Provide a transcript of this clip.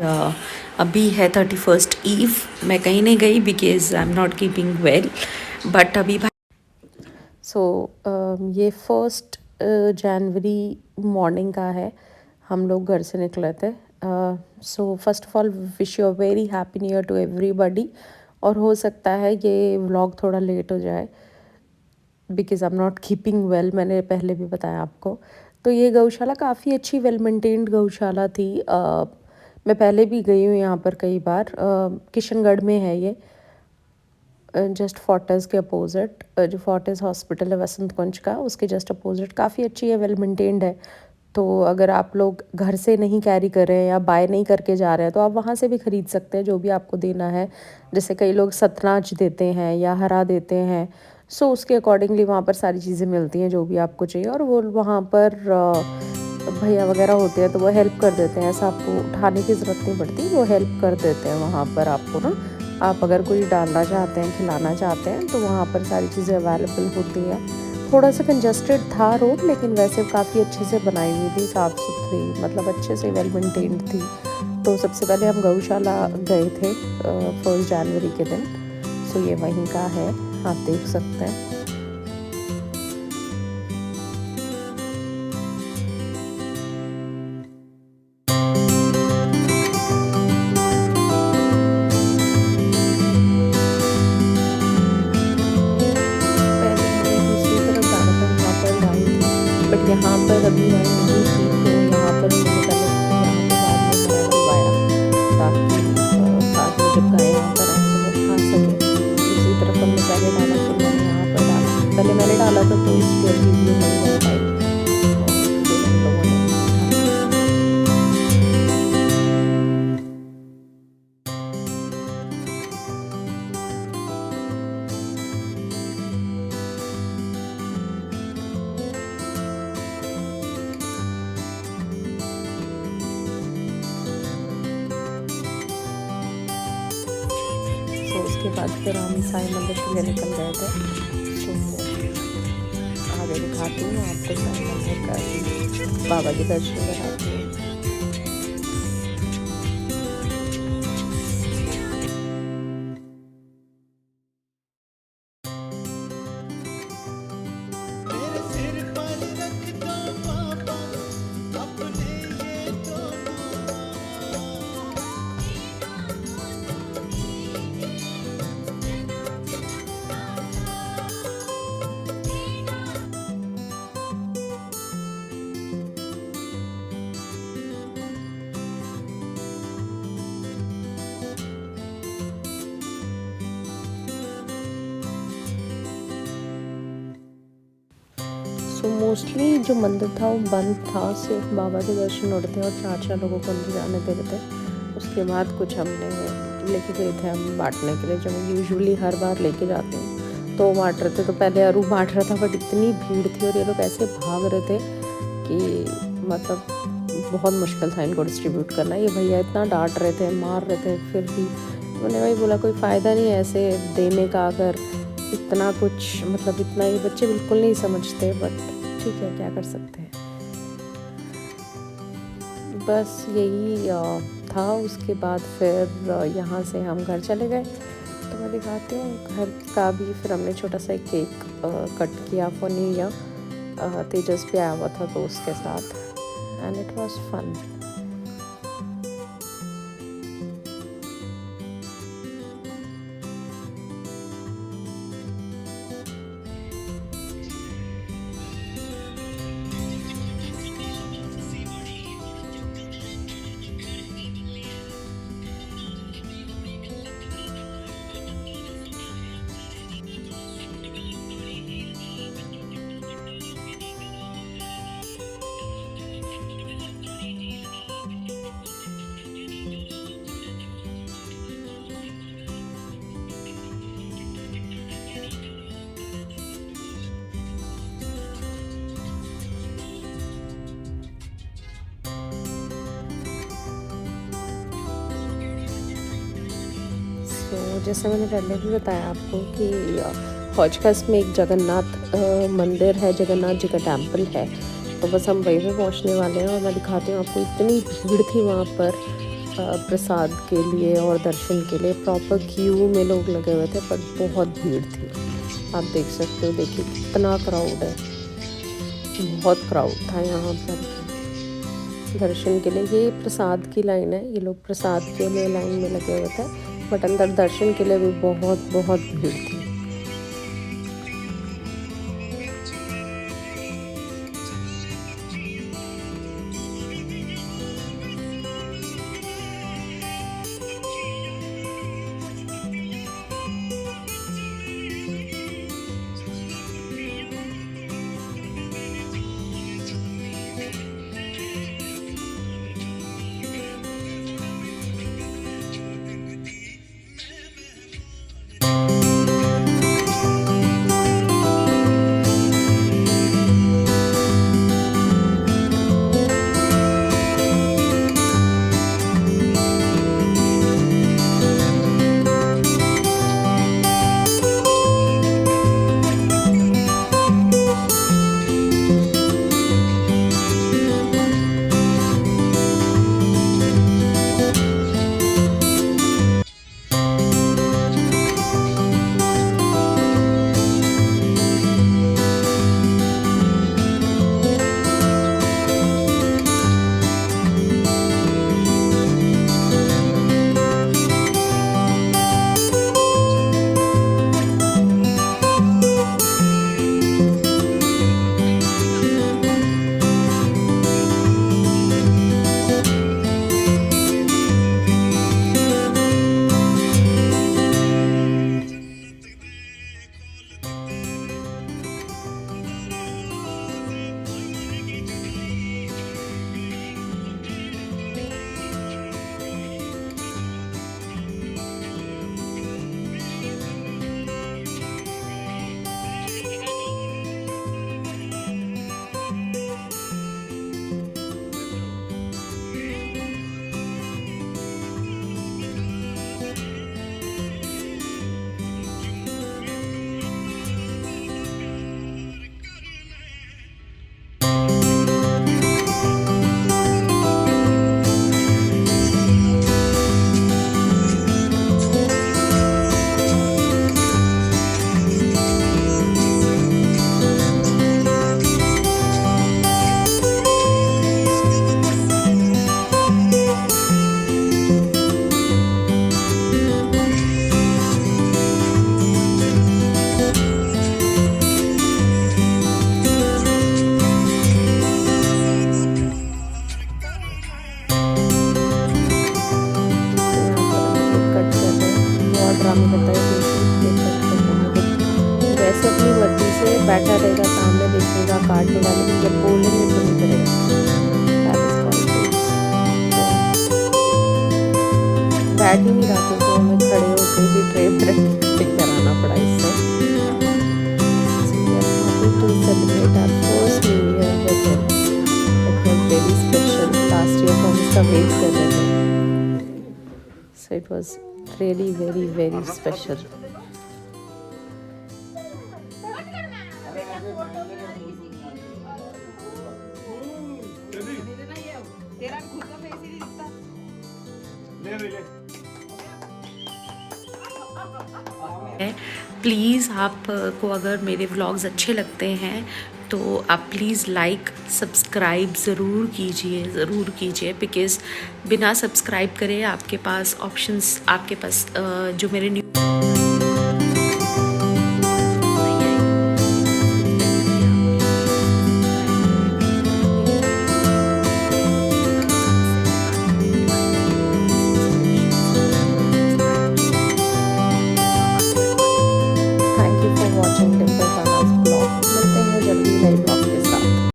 अभी है 31st ewe. मैं कहीं नहीं गई because I am not keeping well, but अभी सो ये 1 जनवरी मॉर्निंग का है। हम लोग घर से निकले थे। So first of all wish you a very happy new year to everybody. और हो सकता है ये व्लॉग थोड़ा लेट हो जाए because I am not keeping well, मैंने पहले भी बताया आपको। तो ये गौशाला काफ़ी अच्छी वेल मेंटेन्ड गौशाला थी। मैं पहले भी गई हूँ यहाँ पर कई बार। किशनगढ़ में है ये, जस्ट फोर्टिस के अपोजिट। जो फोर्टिस हॉस्पिटल है वसंत कुंज का, उसके जस्ट अपोजिट काफ़ी अच्छी है, वेल मेंटेन्ड है। तो अगर आप लोग घर से नहीं कैरी कर रहे हैं या बाय नहीं करके जा रहे हैं तो आप वहाँ से भी ख़रीद सकते हैं जो भी आपको देना है। जैसे कई लोग सतनाज देते हैं या हरा देते हैं, सो उसके अकॉर्डिंगली वहाँ पर सारी चीज़ें मिलती हैं जो भी आपको चाहिए। और वो वहाँ पर भैया वगैरह होते हैं तो वो हेल्प कर देते हैं, ऐसा आपको उठाने की ज़रूरत नहीं पड़ती, वो हेल्प कर देते हैं वहाँ पर आपको ना। आप अगर कोई डालना चाहते हैं, खिलाना चाहते हैं, तो वहाँ पर सारी चीज़ें अवेलेबल होती हैं। थोड़ा सा कंजस्टेड था रोड, लेकिन वैसे काफ़ी अच्छे से बनाई हुई थी, साफ़ सुथरी, मतलब अच्छे से वेल मेंटेन्ड थी। तो सबसे पहले हम गौशाला गए थे 1 जनवरी के दिन। सो ये वहीं का है, आप देख सकते हैं। बट यहाँ पर अभी लाइन नहीं थी, तो यहाँ पर उन्होंने पहले यहाँ पे बाद में हरा डलवाया ताकि बाद में जब गाय यहाँ पर आए तो वो खा सके। दूसरी तरफ हमने पहले डाला, फिर मैंने यहाँ पर डाला। पहले मैंने डाला था तो इसकी अभी वीडियो नहीं बन पाई, और फिर हम लोगों ने तो उसके बाद फिर हम साईं मंदिर के लिए निकल गए थे। तो आगे दिखाती हूँ आपको साईं मंदिर का भी, बाबा के दर्शन कराती हूँ। सो मोस्टली जो मंदिर था वो बंद था, सिर्फ बाबा के दर्शन होते थे और 4 लोगों को अंदर जाने दे रहे थे। उसके बाद कुछ हमने लेके गए थे हम बांटने के लिए, जो मैं यूजुअली हर बार लेके जाती हूँ। तो बांट रहे थे, तो पहले अरू बांट रहा था, बट इतनी भीड़ थी और ये लोग ऐसे भाग रहे थे कि मतलब बहुत मुश्किल था इनको डिस्ट्रीब्यूट करना। ये भैया इतना डांट रहे थे, मार रहे थे, फिर भी मैंने वही बोला कोई फ़ायदा नहीं है ऐसे देने का, अगर इतना कुछ मतलब इतना ये बच्चे बिल्कुल नहीं समझते, बट ठीक है क्या कर सकते हैं। बस यही था। उसके बाद फिर यहाँ से हम घर चले गए। तो मैं दिखाती हूँ घर का भी। फिर हमने छोटा सा एक केक कट किया फॉर न्यू ईयर। तेजस भी आया हुआ था तो उसके साथ, एंड इट वाज फन। तो जैसे मैंने पहले भी बताया आपको कि हौजखस में एक जगन्नाथ मंदिर है, जगन्नाथ जी का टेम्पल है। तो बस हम वहीं पे पहुँचने वाले हैं और मैं दिखाती हूँ आपको। इतनी भीड़ थी वहाँ पर प्रसाद के लिए और दर्शन के लिए प्रॉपर क्यू में लोग लगे हुए थे, पर बहुत भीड़ थी। आप देख सकते हो, देखिए कितना क्राउड है, बहुत क्राउड था यहाँ पर दर्शन के लिए। ये प्रसाद की लाइन है, ये लोग प्रसाद के लिए लाइन में लगे हुए थे, बट अंदर दर्शन के लिए भी बहुत बहुत भीड़ थी। वैसे अपनी मर्जी से बैठा रहेगा, सामने देखेगा, काटेगा, लेकिन जब बोलेंगे तो नहीं करेगा। बैठ ही नहीं रहा था, तो हमें खड़े होकर ही ट्रे कराना पड़ा इससे। To celebrate our first New Year with him. It was very special. Last year हम उसका वेट कर रहे थे, so it was really very very special. Please आपको अगर मेरे व्लॉग्स अच्छे लगते हैं तो आप प्लीज़ लाइक सब्सक्राइब ज़रूर कीजिए, बिकॉज़ बिना सब्सक्राइब करे आपके पास ऑप्शंस, आपके पास जो मेरे